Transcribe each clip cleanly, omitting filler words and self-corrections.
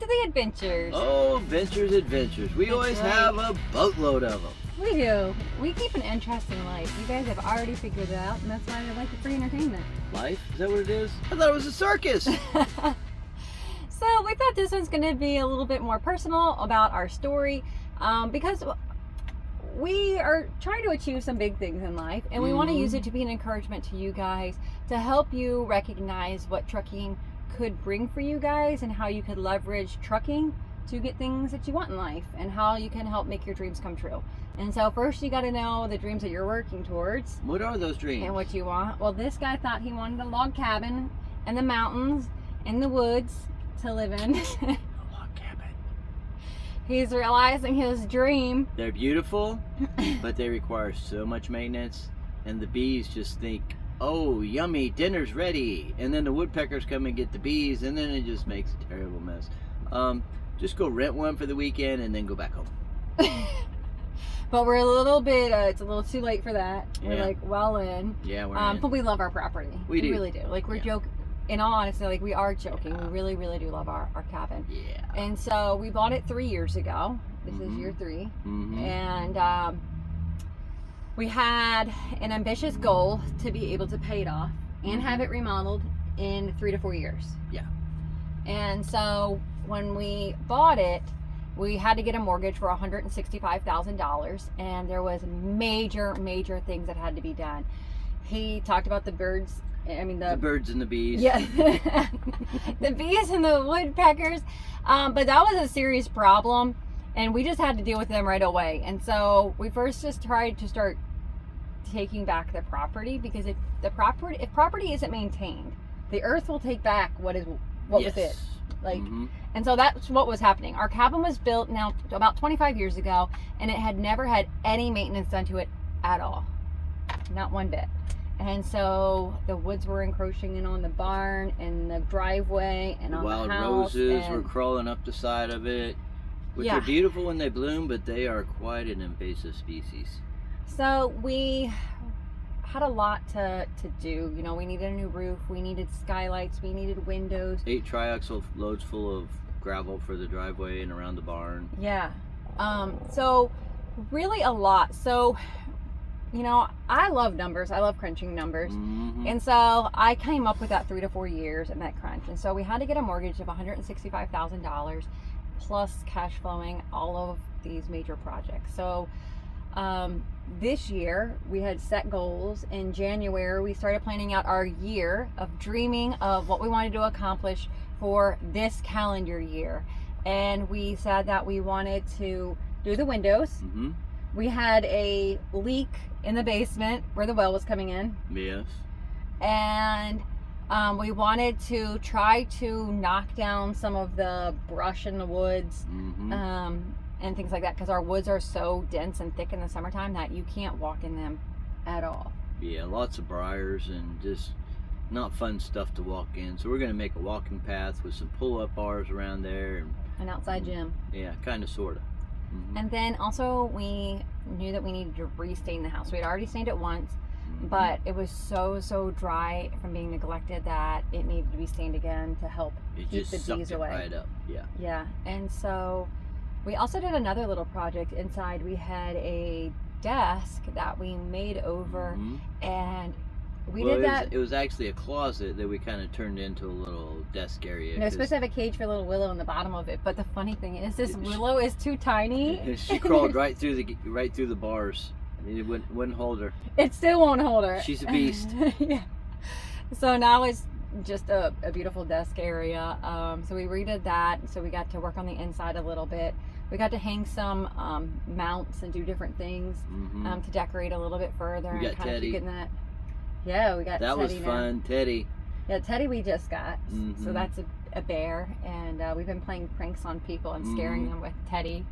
to the adventures. Oh, adventures. We always have a boatload of them. We do. We keep an interesting life. You guys have already figured it out, and that's why we like the free entertainment. Life? Is that what it is? I thought it was a circus. So we thought this one's going to be a little bit more personal about our story, because we are trying to achieve some big things in life, and we want to use it to be an encouragement to you guys, to help you recognize what trucking could bring for you guys and how you could leverage trucking to get things that you want in life, and how you can help make your dreams come true. And so first you got to know the dreams that you're working towards. What are those dreams? And what you want. Well, this guy thought he wanted a log cabin in the mountains, in the woods to live in. A log cabin. He's realizing his dream. They're beautiful, but they require so much maintenance, and the bees just think, oh, yummy, dinner's ready. And then the woodpeckers come and get the bees, and then it just makes a terrible mess. Just go rent one for the weekend and then go back home. But we're a little bit, it's a little too late for that. Yeah. We're like well in. Yeah, we're in. But we love our property. We do. Really do. Like we're joking. In all honesty, like we are joking. We really, really do love our cabin. Yeah. And so we bought it 3 years ago. This is year 3. And we had an ambitious goal to be able to pay it off and have it remodeled in 3 to 4 years. Yeah. And so when we bought it, we had to get a mortgage for $165,000, and there was major things that had to be done. He talked about the birds. I mean the birds and the bees. Yeah, the bees and the woodpeckers. But that was a serious problem, and we just had to deal with them right away. And so we first just tried to start taking back the property, because if property isn't maintained, the earth will take back what was it. Like, and so that's what was happening. Our cabin was built now about 25 years ago, and it had never had any maintenance done to it at all. Not one bit. And so the woods were encroaching in on the barn and the driveway and on the house. Wild roses were crawling up the side of it, which are beautiful when they bloom, but they are quite an invasive species. So we had a lot to do. You know, we needed a new roof, we needed skylights, we needed windows. 8 triaxle loads full of gravel for the driveway and around the barn. Yeah. So really a lot. So, you know, I love numbers. I love crunching numbers. And so I came up with that 3 to 4 years and that crunch. And so we had to get a mortgage of $165,000 plus cash flowing all of these major projects. So this year we had set goals. In January we started planning out our year of dreaming of what we wanted to accomplish for this calendar year. And we said that we wanted to do the windows. We had a leak in the basement where the well was coming in. Yes. And we wanted to try to knock down some of the brush in the woods, and things like that, because our woods are so dense and thick in the summertime that you can't walk in them at all. Yeah, lots of briars and just not fun stuff to walk in. So we're going to make a walking path with some pull-up bars around there. And an outside gym. Yeah, kind of, sort of. And then also we knew that we needed to re-stain the house. We had already stained it once, but it was so dry from being neglected that it needed to be stained again to help keep the bees away. Right up. Yeah. And so we also did another little project inside. We had a desk that we made over, and we did that. It was actually a closet that we kind of turned into a little desk area. No specific cage for little Willow in the bottom of it. But the funny thing is, this Willow is too tiny. She crawled right through the bars. It wouldn't hold her. It still won't hold her. She's a beast. Yeah. So now it's just a beautiful desk area. So we redid that. So we got to work on the inside a little bit. We got to hang some mounts and do different things to decorate a little bit further. We got and kind Teddy. Of keep getting that. Yeah, we got that Teddy. That was fun, now. Teddy. Yeah, Teddy we just got. So that's a bear, and we've been playing pranks on people and scaring them with Teddy.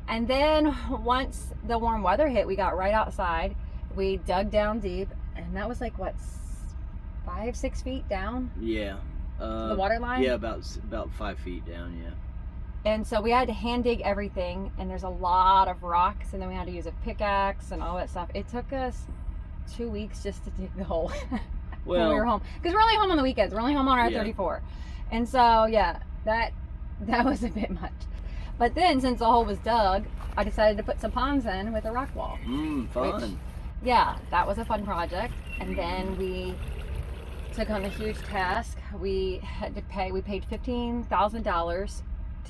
And then once the warm weather hit, we got right outside. We dug down deep, and that was like, what, 5-6 feet down? Yeah. To the water line? Yeah, about 5 feet down, yeah. And so we had to hand dig everything, and there's a lot of rocks, and then we had to use a pickaxe and all that stuff. It took us 2 weeks just to dig the hole when we were home, because we're only home on the weekends. We're only home on our 34, and so yeah, that was a bit much. But then, since the hole was dug, I decided to put some ponds in with a rock wall. Fun. Which, yeah, that was a fun project. And then we took on the huge task. We paid $15,000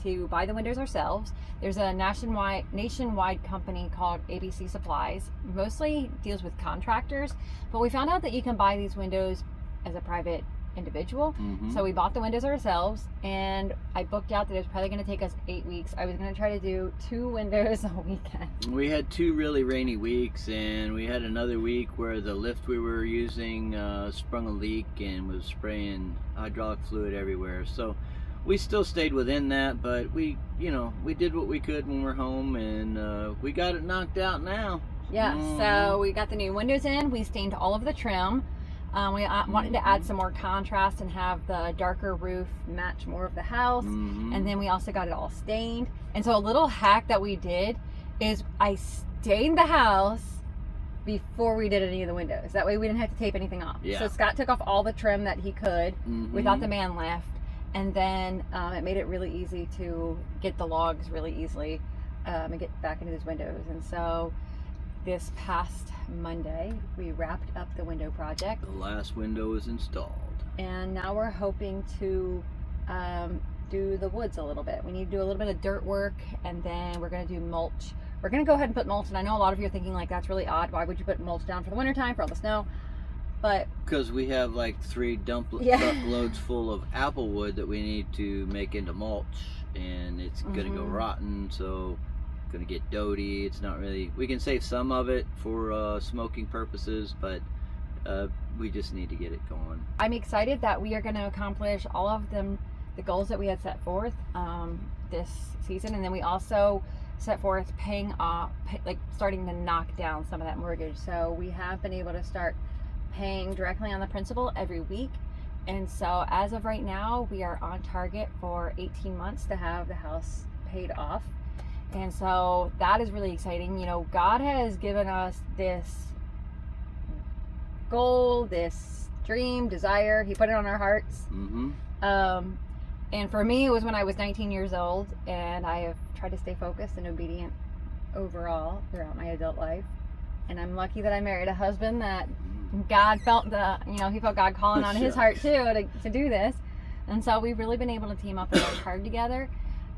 to buy the windows ourselves. There's a nationwide company called ABC Supplies. Mostly deals with contractors, but we found out that you can buy these windows as a private individual. So we bought the windows ourselves, and I booked out that it was probably going to take us 8 weeks. I was going to try to do 2 windows a weekend. We had 2 really rainy weeks, and we had another week where the lift we were using sprung a leak and was spraying hydraulic fluid everywhere. So we still stayed within that, but we did what we could when we're home, and we got it knocked out now. Yeah, so we got the new windows in. We stained all of the trim. We wanted to add some more contrast and have the darker roof match more of the house. And then we also got it all stained. And so a little hack that we did is I stained the house before we did any of the windows. That way we didn't have to tape anything off. Yeah. So Scott took off all the trim that he could without the man left. And then it made it really easy to get the logs really easily and get back into those windows. And so this past Monday, we wrapped up the window project. The last window is installed. And now we're hoping to do the woods a little bit. We need to do a little bit of dirt work, and then we're going to do mulch. We're going to go ahead and put mulch, and I know a lot of you are thinking, like, that's really odd. Why would you put mulch down for the wintertime, for all the snow? But because we have like 3 truckloads full of apple wood that we need to make into mulch, and it's going to go rotten, so going to get doty. It's not really, we can save some of it for smoking purposes, but we just need to get it going. I'm excited that we are going to accomplish all of them, the goals that we had set forth this season, and then we also set forth paying off, starting to knock down some of that mortgage. So we have been able to start paying directly on the principal every week, and so as of right now, we are on target for 18 months to have the house paid off. And so that is really exciting. You know, God has given us this goal, this dream, desire. He put it on our hearts. And for me, it was when I was 19 years old, and I have tried to stay focused and obedient overall throughout my adult life. And I'm lucky that I married a husband that God felt he felt God calling on his heart too to do this. And so we've really been able to team up and work hard together.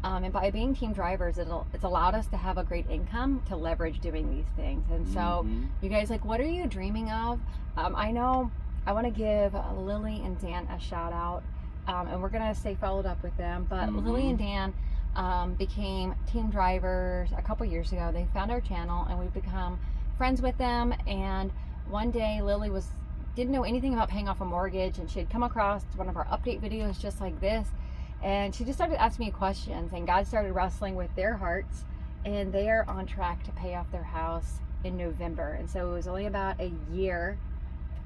And by being team drivers, it's allowed us to have a great income to leverage doing these things. And so you guys, like, what are you dreaming of? I know I want to give Lily and Dan a shout out, and we're going to stay followed up with them. But Lily and Dan became team drivers a couple years ago. They found our channel, and we've become friends with them. And one day Lily didn't know anything about paying off a mortgage, and she had come across one of our update videos just like this. And she just started asking me questions, and God started wrestling with their hearts, and they are on track to pay off their house in November. And so it was only about a year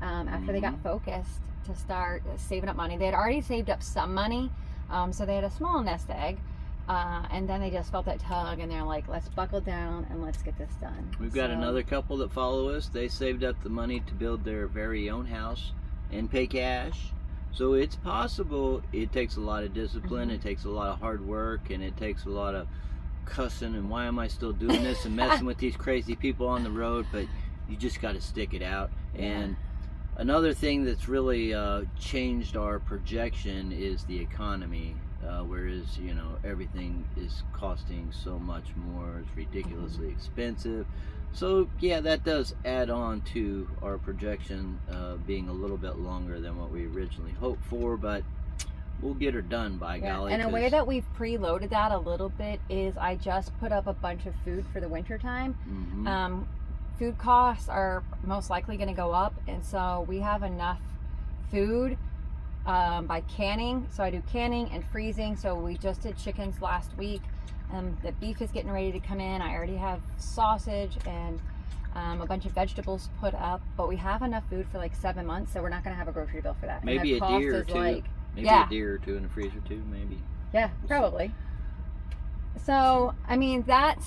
after they got focused to start saving up money. They had already saved up some money, so they had a small nest egg, and then they just felt that tug, and they're like, let's buckle down and let's get this done. We've got another couple that follow us. They saved up the money to build their very own house and pay cash. So it's possible. It takes a lot of discipline, it takes a lot of hard work, and it takes a lot of cussing and why am I still doing this and messing with these crazy people on the road, but you just got to stick it out. And another thing that's really changed our projection is the economy, whereas, you know, everything is costing so much more. It's ridiculously expensive. So yeah, that does add on to our projection being a little bit longer than what we originally hoped for, but we'll get her done, by golly. And a way that we've preloaded that a little bit is I just put up a bunch of food for the winter time. Food costs are most likely going to go up, and so we have enough food by canning. So I do canning and freezing. So we just did chickens last week. The beef is getting ready to come in. I already have sausage and a bunch of vegetables put up, but we have enough food for like 7 months, so we're not going to have a grocery bill for that. Maybe and a deer or two. Maybe a deer or two in the freezer too, maybe. Yeah, probably. So, I mean, that's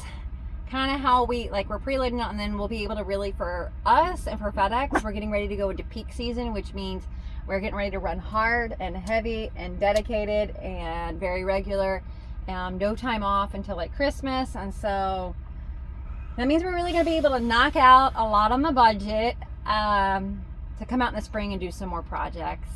kind of how we're preloading it, and then we'll be able to really, for us and for FedEx, we're getting ready to go into peak season, which means We're getting ready to run hard and heavy and dedicated and very regular. No time off until like Christmas, and so that means we're really going to be able to knock out a lot on the budget to come out in the spring and do some more projects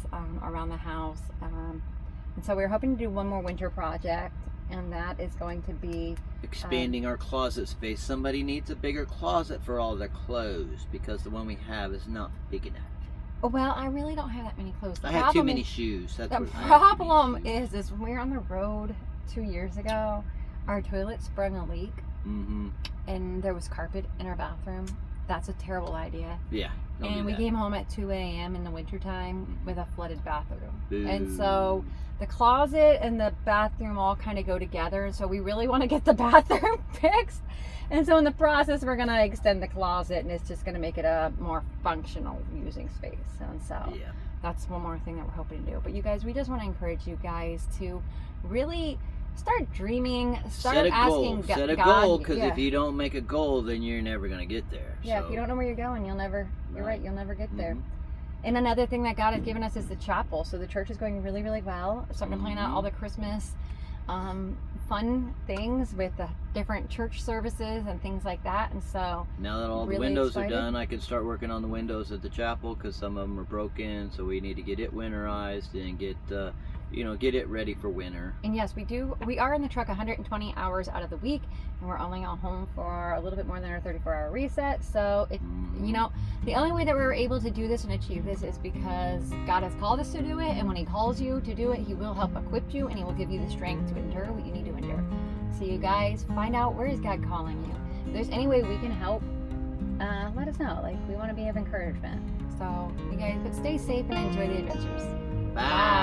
around the house. And so we're hoping to do one more winter project, and that is going to be expanding our closet space. Somebody needs a bigger closet for all their clothes because the one we have is not big enough. Well, I really don't have that many clothes. I have too many shoes. The problem is when we were on the road 2 years ago, our toilet sprung a leak, and there was carpet in our bathroom. That's a terrible idea. Yeah. And we came home at 2 a.m. in the wintertime with a flooded bathroom. And so the closet and the bathroom all kind of go together. And so we really want to get the bathroom fixed. And so in the process, we're going to extend the closet, and it's just going to make it a more functional using space. And so that's one more thing that we're hoping to do. But you guys, we just want to encourage you guys to really start dreaming, start asking God. Set a goal, because if you don't make a goal, then you're never going to get there. Yeah, if you don't know where you're going, you'll never, you're right, you'll never get there. And another thing that God has given us is the chapel. So the church is going really, really well. Starting to plan out all the Christmas fun things with the different church services and things like that. And so now that all the windows are done, I can start working on the windows at the chapel, because some of them are broken. So we need to get it winterized and get get it ready for winter. And yes, we are in the truck 120 hours out of the week, and we're only on home for a little bit more than our 34-hour reset. So it the only way that we're able to do this and achieve this is because God has called us to do it, and when he calls you to do it, he will help equip you, and he will give you the strength to endure what you need to endure. So you guys, find out, where is God calling you? If there's any way we can help, let us know. Like, we want to be of encouragement. So you guys, but stay safe and enjoy the adventures. Bye.